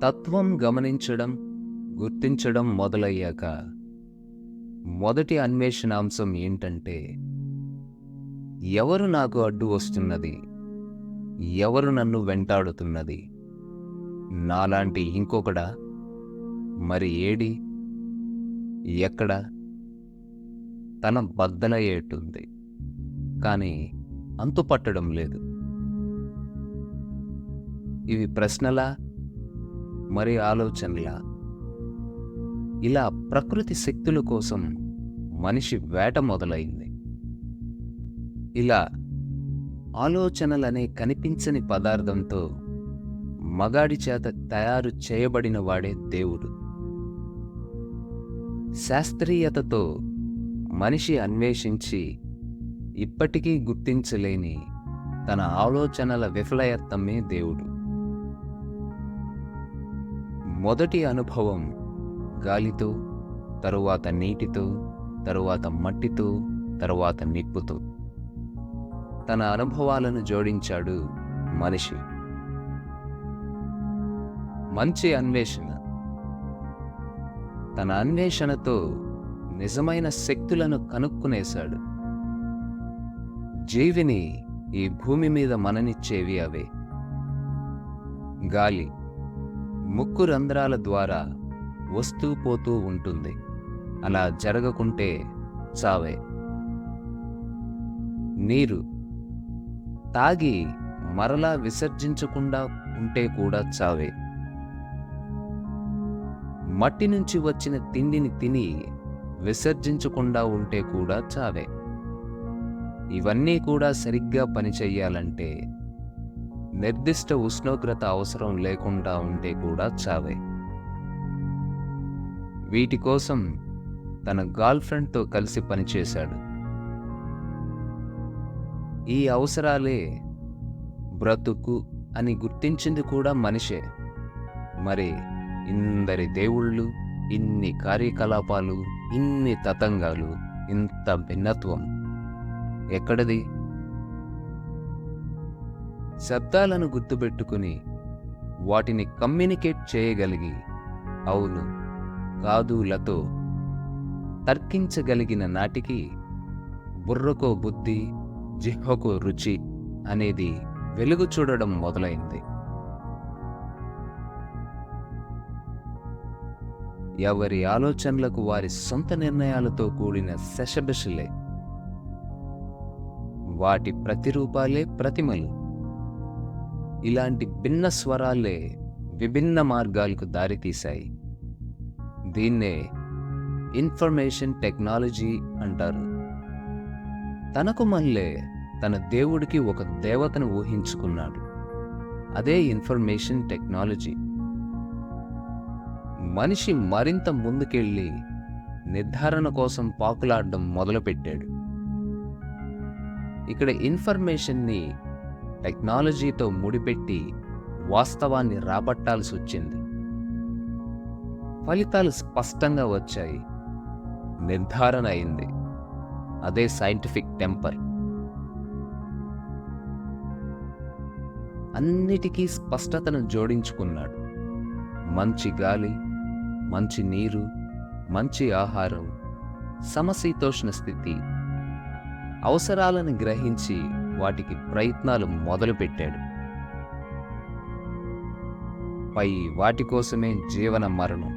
తత్వం గమనించడం, గుర్తించడం మొదలయ్యాక మొదటి అన్వేషణాంశం ఏంటంటే, ఎవరు నాకు అడ్డు వస్తున్నది, ఎవరు నన్ను వెంటాడుతున్నది, నాలాంటి ఇంకొకడా, మరి ఏడి, ఎక్కడ? తన బద్దలయ్యేటుంది, కానీ అంతుపట్టడం లేదు. ఇవి ప్రశ్నలా, మరి ఆలోచనలా? ఇలా ప్రకృతి శక్తుల కోసం మనిషి వేట మొదలైంది. ఇలా ఆలోచనలనే కనిపించని పదార్థంతో మగాడి చేత తయారు చేయబడిన వాడే దేవుడు. శాస్త్రీయతతో మనిషి అన్వేషించి ఇప్పటికీ గుర్తించలేని తన ఆలోచనల విఫలయత్నమే దేవుడు. మొదటి అనుభవం గాలితో, తరువాత నీటితో, తరువాత మట్టితో, తరువాత నిప్పుతో తన అనుభవాలను జోడించాడు మనిషి. మంచి అన్వేషణ. తన అన్వేషణతో నిజమైన శక్తులను కనుక్కునేశాడు. జీవిని ఈ భూమి మీద మననిచ్చేవి అవే. గాలి ముక్కు రంధ్రాల ద్వారా వస్తూ పోతూ ఉంటుంది. అలా జరగకుంటే చావే. నీరు తాగి మరలా విసర్జించకుండా ఉంటే కూడా చావే. మట్టి నుంచి వచ్చిన తిండిని తిని విసర్జించకుండా ఉంటే కూడా చావే. ఇవన్నీ కూడా సరిగ్గా పనిచెయ్యాలంటే నిర్దిష్ట ఉష్ణోగ్రత అవసరం లేకుండా ఉంటే కూడా చావే. వీటి కోసం తన గర్ల్ ఫ్రెండ్తో కలిసి పనిచేశాడు. ఈ అవసరాలే బ్రతుకు అని గుర్తించింది కూడా మనిషే. మరి ఇందరి దేవుళ్ళు, ఇన్ని కార్యకలాపాలు, ఇన్ని తతంగాలు, ఇంత భిన్నత్వం ఎక్కడిది? శబ్దాలను గుర్తుపెట్టుకుని వాటిని కమ్యూనికేట్ చేయగలిగి అవును కాదులతో తర్కించగలిగిన నాటికి బుర్రకో బుద్ధి, జిహ్వకో రుచి అనేది వెలుగు చూడడం మొదలైంది. ఎవరి ఆలోచనలకు వారి సొంత నిర్ణయాలతో కూడిన శషబిషలే. వాటి ప్రతిరూపాలే ప్రతిమలు. ఇలాంటి భిన్న స్వరాలే విభిన్న మార్గాలకు దారితీశాయి. దీన్నే ఇన్ఫర్మేషన్ టెక్నాలజీ అంటారు. తనకు మళ్ళీ తన దేవుడికి ఒక దేవతను ఊహించుకున్నాడు. అదే ఇన్ఫర్మేషన్ టెక్నాలజీ. మనిషి మరింత ముందుకెళ్ళి నిర్ధారణ కోసం పాకులాడడం మొదలుపెట్టాడు. ఇక్కడ ఇన్ఫర్మేషన్ని టెక్నాలజీతో ముడిపెట్టి వాస్తవాన్ని రాబట్టాల్సి వచ్చింది. ఫలితాలు స్పష్టంగా వచ్చాయి. నిర్ధారణ అయింది. అదే సైంటిఫిక్ టెంపర్. అన్నిటికీ స్పష్టతను జోడించుకున్నాడు. మంచి గాలి, మంచి నీరు, మంచి ఆహారం, సమశీతోష్ణ స్థితి. అవసరాలను గ్రహించి వాటికి ప్రయత్నాలు మొదలుపెట్టాడు. పై వాటి కోసమే జీవన మరణం.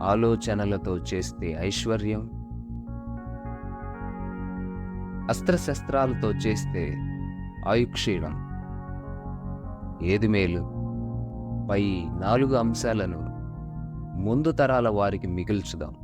ఆలోచనలతో చేస్తే ఐశ్వర్యం, అస్త్రశస్త్రాలతో చేస్తే ఆయుక్షీణం. ఏది మేలు? పై 4 అంశాలను ముందు తరాల వారికి మిగిల్చుదాం.